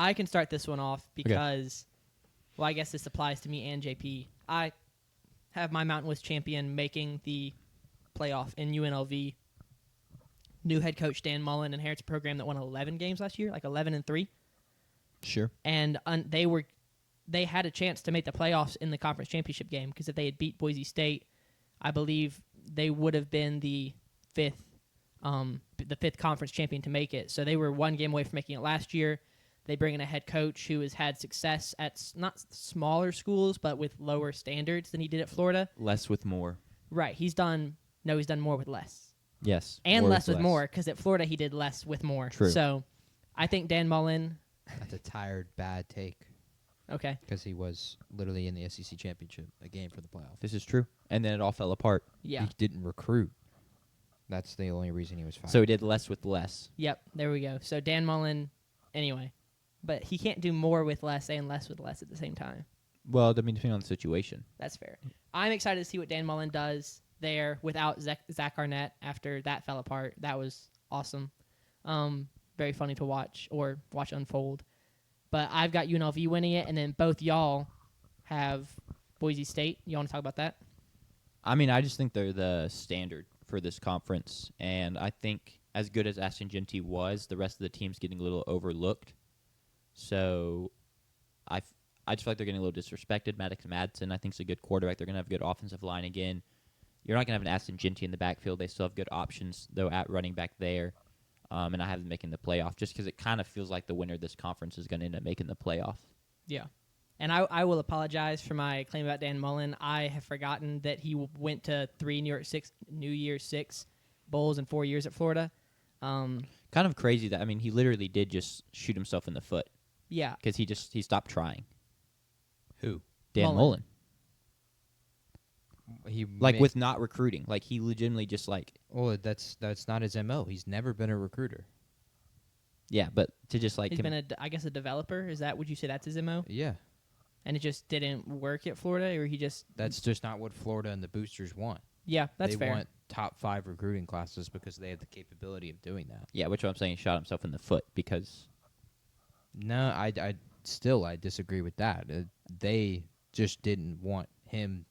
I can start this one off because, well, I guess this applies to me and JP. I have my Mountain West champion making the playoff in UNLV. New head coach Dan Mullen inherits a program that won 11 games last year, like 11-3. Sure. And they had a chance to make the playoffs in the conference championship game because if they had beat Boise State, I believe they would have been the fifth conference champion to make it. So they were one game away from making it last year. They bring in a head coach who has had success at not smaller schools, but with lower standards than he did at Florida. Less with more. Right. He's done more with less. Yes. And less with more, because at Florida he did less with more. True. So I think Dan Mullen. That's a tired, bad take. Okay. Because he was literally in the SEC championship, a game for the playoff. This is true. And then it all fell apart. Yeah. He didn't recruit. That's the only reason he was fired. So he did less with less. Yep. There we go. So Dan Mullen, anyway. But he can't do more with less and less with less at the same time. Well, I mean, depending on the situation. That's fair. I'm excited to see what Dan Mullen does there without Zach Arnett after that fell apart. That was awesome. Very funny to watch unfold. But I've got UNLV winning it, and then both y'all have Boise State. You want to talk about that? I mean, I just think they're the standard for this conference, and I think as good as Ashton Genty was, the rest of the team's getting a little overlooked. So I just feel like they're getting a little disrespected. Maddox Madsen, I think, is a good quarterback. They're going to have a good offensive line again. You're not going to have an Ashton Genty in the backfield. They still have good options, though, at running back there. And I have them making the playoff just because it kind of feels like the winner of this conference is going to end up making the playoff. Yeah. And I will apologize for my claim about Dan Mullen. I have forgotten that he went to 3 New Year's 6 bowls in 4 years at Florida. Kind of crazy that, I mean, he literally did just shoot himself in the foot. Yeah. Because he stopped trying. Who? Dan Mullen. He with not recruiting. Like, he legitimately just, like... Well, that's not his MO. He's never been a recruiter. Yeah, but to just, like... He's been, a developer? Would you say that's his MO? Yeah. And it just didn't work at Florida, or he just... That's just not what Florida and the boosters want. Yeah, that's fair. They want top 5 recruiting classes because they have the capability of doing that. Yeah, which I'm saying he shot himself in the foot because... No, I disagree with that. They just didn't want him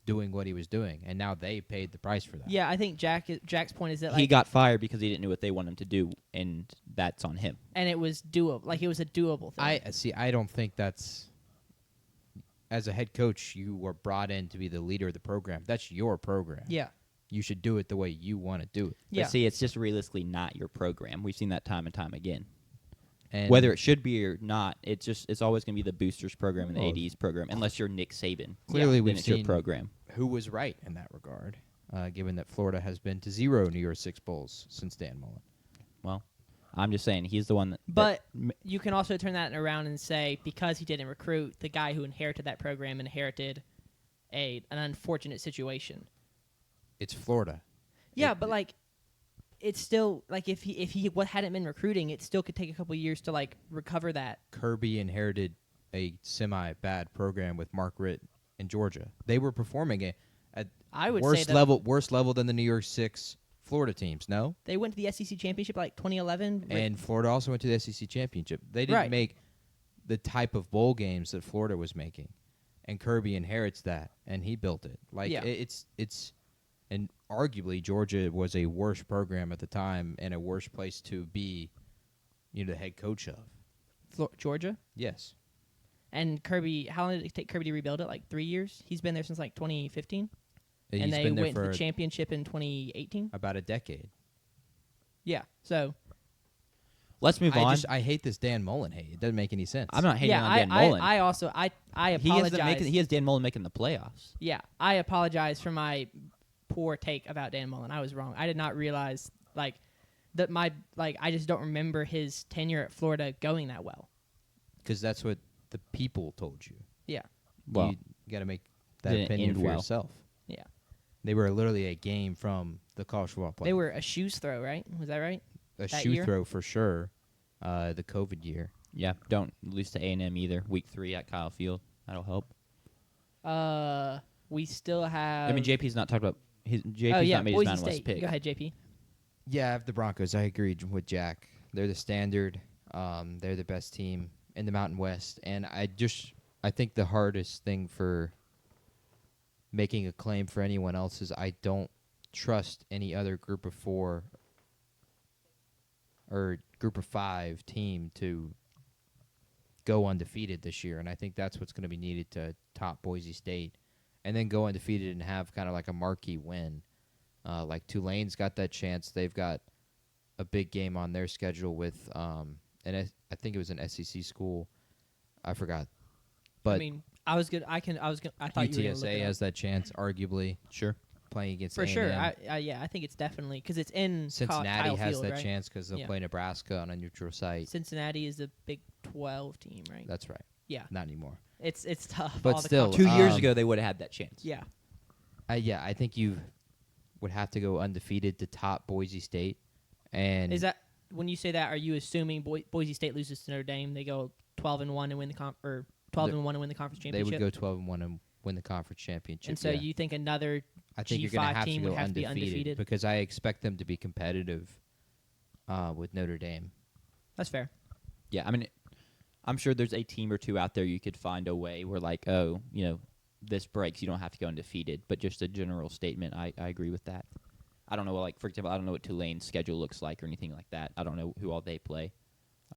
doing what he was doing, and now they paid the price for that. Yeah, I think Jack's point is that he got fired because he didn't know what they want him to do, and that's on him. And it was doable. Like, it was a doable thing. I don't think that's... As a head coach, you were brought in to be the leader of the program. That's your program. Yeah. You should do it the way you want to do it. Yeah. But see, it's just realistically not your program. We've seen that time and time again. And whether it should be or not, it's always going to be the boosters program and the ADs program, unless you're Nick Saban. Clearly, then we've it's seen your program. Who was right in that regard, given that Florida has been to 0 New Year's 6 bowls since Dan Mullen. Well, I'm just saying he's the one that... But you can also turn that around and say, because he didn't recruit, the guy who inherited that program inherited an unfortunate situation. It's Florida. Yeah, but, like... It's still like if he hadn't been recruiting, it still could take a couple years to like recover that. Kirby inherited a semi-bad program with Mark Ritt in Georgia. They were performing at worse level than the New York 6 Florida teams. No, they went to the SEC championship like 2011, and Florida also went to the SEC championship. They didn't make the type of bowl games that Florida was making, and Kirby inherits that, and he built it. Like it's. And arguably, Georgia was a worse program at the time and a worse place to be, the head coach of. Georgia? Yes. And Kirby, how long did it take Kirby to rebuild it? Like 3 years? He's been there since like 2015? And they went to the championship in 2018? About a decade. Yeah, so... Let's move on. I hate this Dan Mullen hate. It doesn't make any sense. I'm not hating on Dan Mullen. I also apologize. He has Dan Mullen making the playoffs. Yeah, I apologize for my... poor take about Dan Mullen. I was wrong. I did not realize I just don't remember his tenure at Florida going that well. Because that's what the people told you. Yeah. Well, you got to make that opinion for yourself. Yeah. They were literally a game from the college football playoff. They were a shoes throw, right? Was that right? A shoe throw for sure. The COVID year. Yeah. Don't lose to A&M either. Week 3 at Kyle Field. That'll help. We still have. I mean, JP's not talked about. JP's not made Boise his Mountain West State. pick. Go ahead, JP. Yeah, I have the Broncos. I agreed with Jack. They're the standard. They're the best team in the Mountain West, and I think the hardest thing for making a claim for anyone else is I don't trust any other Group of 4 or Group of 5 team to go undefeated this year, and I think that's what's going to be needed to top Boise State, and then go undefeated and have kind of like a marquee win. Like Tulane's got that chance. They've got a big game on their schedule with, I think it was an SEC school. I forgot, but I mean, I was good. I thought you were gonna look UTSA it has that chance, arguably. Sure. Playing against for A&M. sure. I think it's definitely because it's in Cincinnati Kyle has Field, that right? chance because they'll play Nebraska on a neutral site. Cincinnati is a Big 12 team, right? That's right. Yeah, Not anymore. it's tough. But all the still, 2 years Um, ago, they would have had that chance. yeah. I think you would have to go undefeated to top Boise State. And Is that when you say that? Are you assuming Boise State loses to Notre Dame? They go 12-1 and win the 12-1 and win the conference they championship. would go 12-1 and win the conference championship. And so yeah. you think another I think you're G5 going to have to team go would have to be undefeated? because I expect them to be competitive with Notre Dame. That's fair. Yeah, I mean, I'm sure there's a team or two out there you could find a way where, like, oh, this breaks, you don't have to go undefeated. But just a general statement, I agree with that. I don't know, like, for example, I don't know what Tulane's schedule looks like or anything like that. I don't know who all they play.